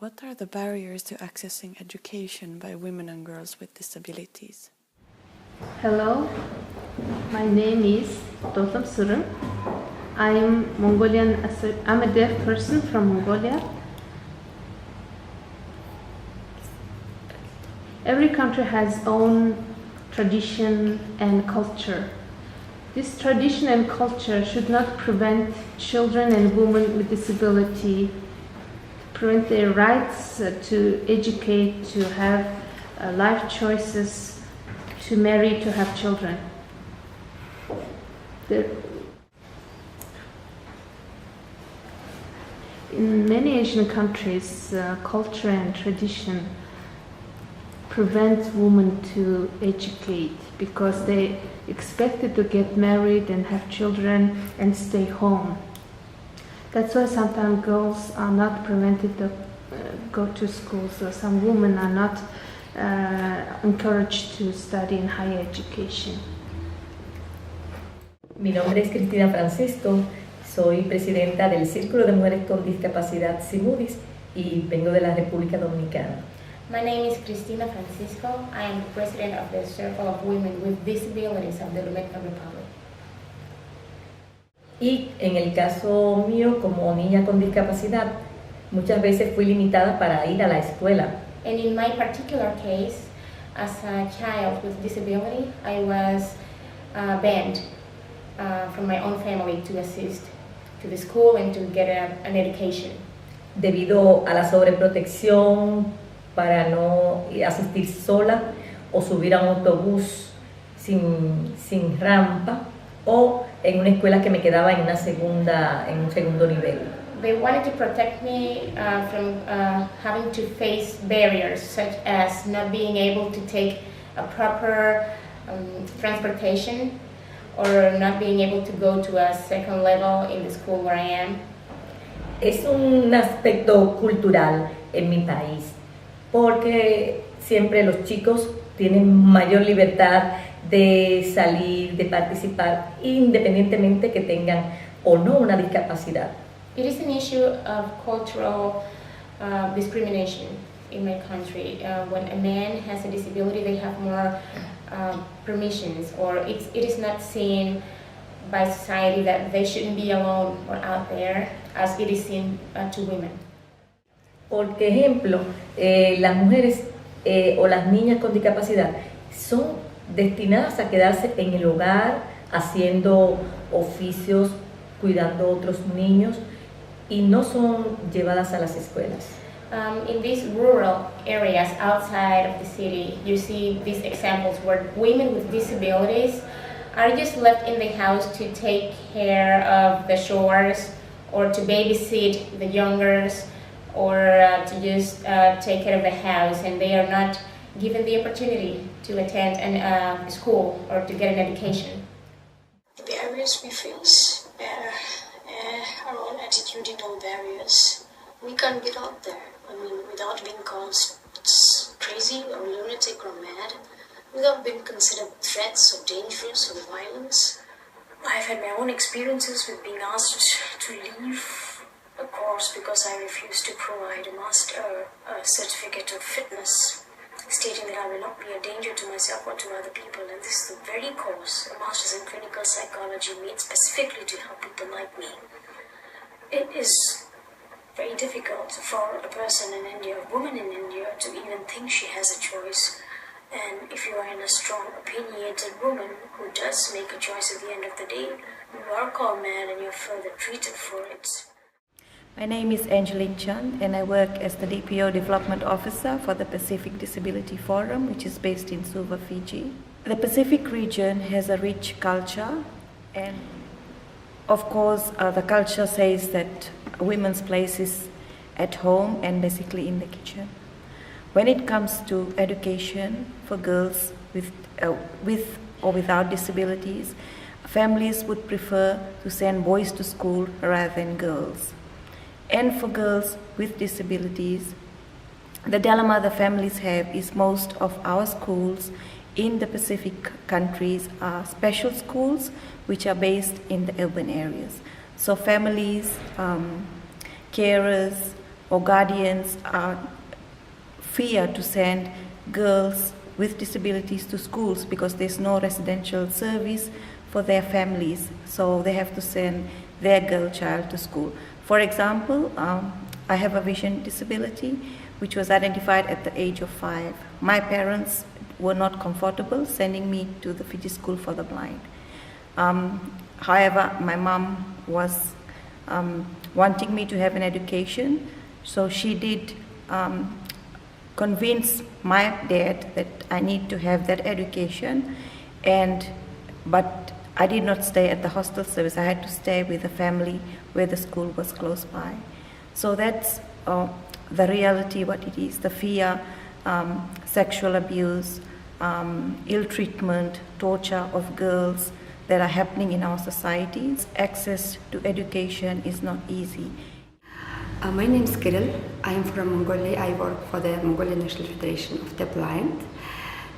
What are the barriers to accessing education by women and girls with disabilities? Hello, my name is Dotam Sırım. I'm a deaf person from Mongolia. Every country has own tradition and culture. This tradition and culture should not prevent children and women with disability, prevent their rights to educate, to have life choices, to marry, to have children. In many Asian countries, culture and tradition prevent women to educate because they expected to get married and have children and stay home. That's why sometimes girls are not prevented to go to school, so some women are not encouraged to study in higher education. Mi nombre es Cristina Francisco, soy presidenta del Círculo de Mujeres con Discapacidad CIMUDIS y vengo de la República Dominicana. My name is Cristina Francisco. I am the president of the Circle of Women with Disabilities of the Dominican Republic. Y en el caso mío, como niña con discapacidad, muchas veces fui limitada para ir a la escuela. And in my particular case, as a child with disability, I was banned from my own family to assist to the school and to get an education. Debido a la sobreprotección para no asistir sola o subir a un autobús sin rampa o en una escuela que me quedaba en un segundo nivel. They wanted to protect me from having to face barriers such as not being able to take a proper transportation or not being able to go to a second level in the school where I am. Es un aspecto cultural en mi país, porque siempre los chicos tienen mayor libertad de salir, de participar, independientemente que tengan o no una discapacidad. It is an issue of cultural discrimination in my country. When a man has a disability, they have more permissions, or it is not seen by society that they shouldn't be alone or out there as it is seen to women. Por ejemplo, las mujeres o las niñas con discapacidad son destinadas a quedarse en el hogar haciendo oficios, cuidando a otros niños y no son llevadas a las escuelas. In these rural areas outside of the city, you see these examples where women with disabilities are just left in the house to take care of the chores or to babysit the youngers or to just take care of the house, and they are not given the opportunity to attend a school or to get an education. The barriers we face are all attitudinal barriers. We can't get out there, without being called crazy or lunatic or mad, without being considered threats or dangerous or violence. I've had my own experiences with being asked to leave a course because I refused to provide a certificate of fitness, stating that I will not be a danger to myself or to other people, and this is the very course, a Master's in Clinical Psychology, made specifically to help people like me. It is very difficult for a person in India, a woman in India, to even think she has a choice. And if you are in a strong, opinionated woman who does make a choice at the end of the day, you are called mad and you're further treated for it. My name is Angelique Chand and I work as the DPO Development Officer for the Pacific Disability Forum, which is based in Suva, Fiji. The Pacific region has a rich culture, and of course the culture says that a woman's place is at home and basically in the kitchen. When it comes to education for girls with or without disabilities, families would prefer to send boys to school rather than girls. And for girls with disabilities, the dilemma the families have is most of our schools in the Pacific countries are special schools which are based in the urban areas. So families, carers, or guardians fear to send girls with disabilities to schools because there's no residential service for their families, so they have to send their girl child to school. For example, I have a vision disability which was identified at the age of 5. My parents were not comfortable sending me to the Fiji School for the Blind. However, my mom was wanting me to have an education, so she did convince my dad that I need to have that education, but I did not stay at the hostel service. I had to stay with the family where the school was close by. So that's the reality, what it is, the fear, sexual abuse, ill treatment, torture of girls that are happening in our societies. Access to education is not easy. My name is Kirill. I am from Mongolia. I work for the Mongolian National Federation of the Blind.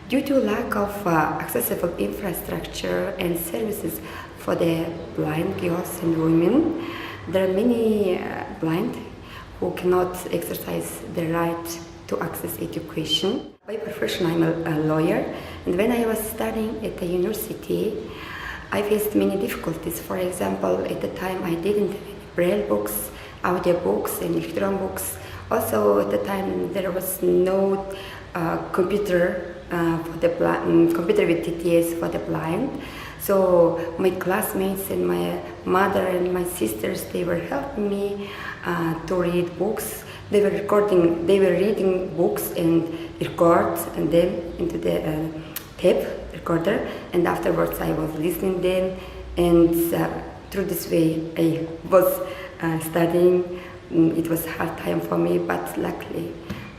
Due to lack of accessible infrastructure and services for the blind girls and women, there are many blind who cannot exercise the right to access education. By profession, I'm a lawyer, and when I was studying at the university, I faced many difficulties. For example, at the time I didn't have braille books, audio books, and electron books. Also, at the time there was no computer for the blind, computer with TTS for the blind. So my classmates and my mother and my sisters, they were helping me to read books. They were reading books and record and them into the tape recorder, and afterwards I was listening them, and through this way I was studying. It was a hard time for me, but luckily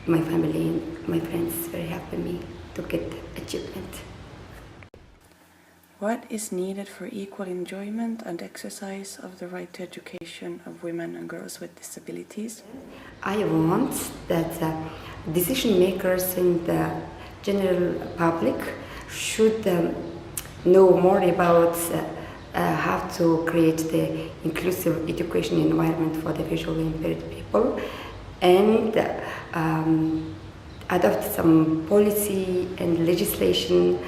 my family and my friends were helping me to get achievement. What is needed for equal enjoyment and exercise of the right to education of women and girls with disabilities? I want that decision makers and the general public should know more about how to create the inclusive education environment for the visually impaired people, and adopt some policy and legislation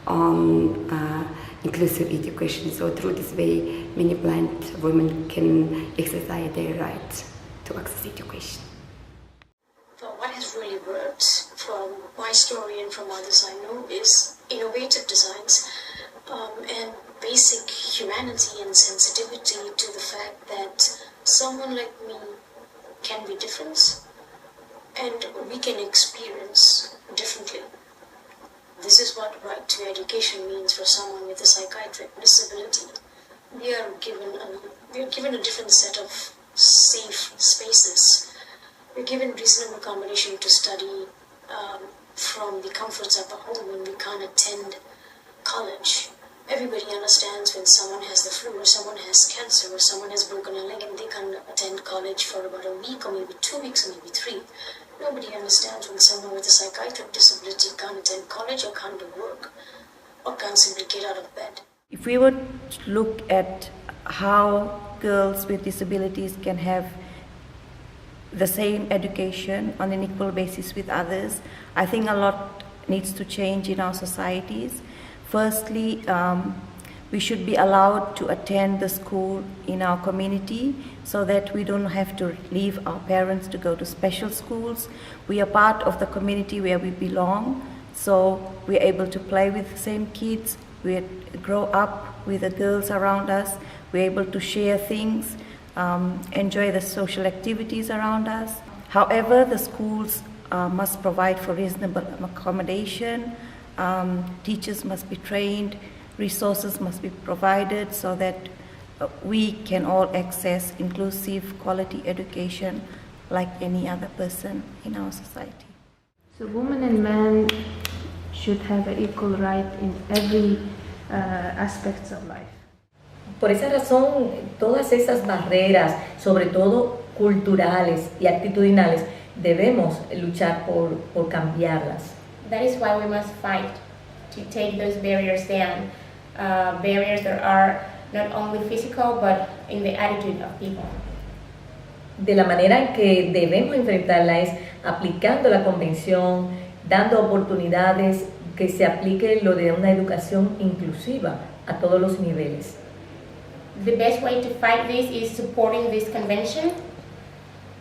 on inclusive education. So through this way, many blind women can exercise their right to access education. But what has really worked from my story and from others I know is innovative designs and basic humanity and sensitivity to the fact that someone like me can be different and we can experience differently. This is what right to education means for someone with a psychiatric disability. We are given a different set of safe spaces. We're given reasonable accommodation to study from the comforts of a home when we can't attend college. Everybody understands when someone has the flu or someone has cancer or someone has broken a leg and they can't attend college for about a week or maybe 2 weeks or maybe 3. Nobody understands when someone with a psychiatric disability can't attend college or can't do work or can't simply get out of bed. If we were to look at how girls with disabilities can have the same education on an equal basis with others, I think a lot needs to change in our societies. Firstly, we should be allowed to attend the school in our community so that we don't have to leave our parents to go to special schools. We are part of the community where we belong, so we're able to play with the same kids, we grow up with the girls around us, we're able to share things, enjoy the social activities around us. However, the schools must provide for reasonable accommodation, teachers must be trained, resources must be provided so that we can all access inclusive quality education like any other person in our society. So women and men should have an equal right in every aspects of life. Por esa razón, todas esas barreras, sobre todo culturales y actitudinales, debemos luchar por cambiarlas. That is why we must fight to take those barriers down. Barriers that are not only physical but in the attitude of people. de la manera en que debemos enfrentarla es aplicando la convención, dando oportunidades, que se aplique lo de una educación inclusiva a todos los niveles. The best way to fight this is supporting this convention,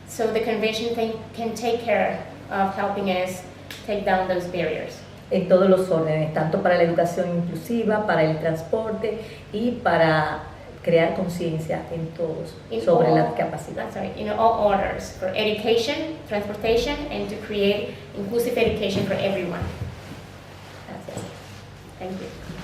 so the convention can take care of helping us take down those barriers. En todos los órdenes, tanto para la educación inclusiva, para el transporte y para crear conciencia en todos sobre la capacidad. In all orders, for education, transportation, and to create inclusive education for everyone. That's it. Thank you.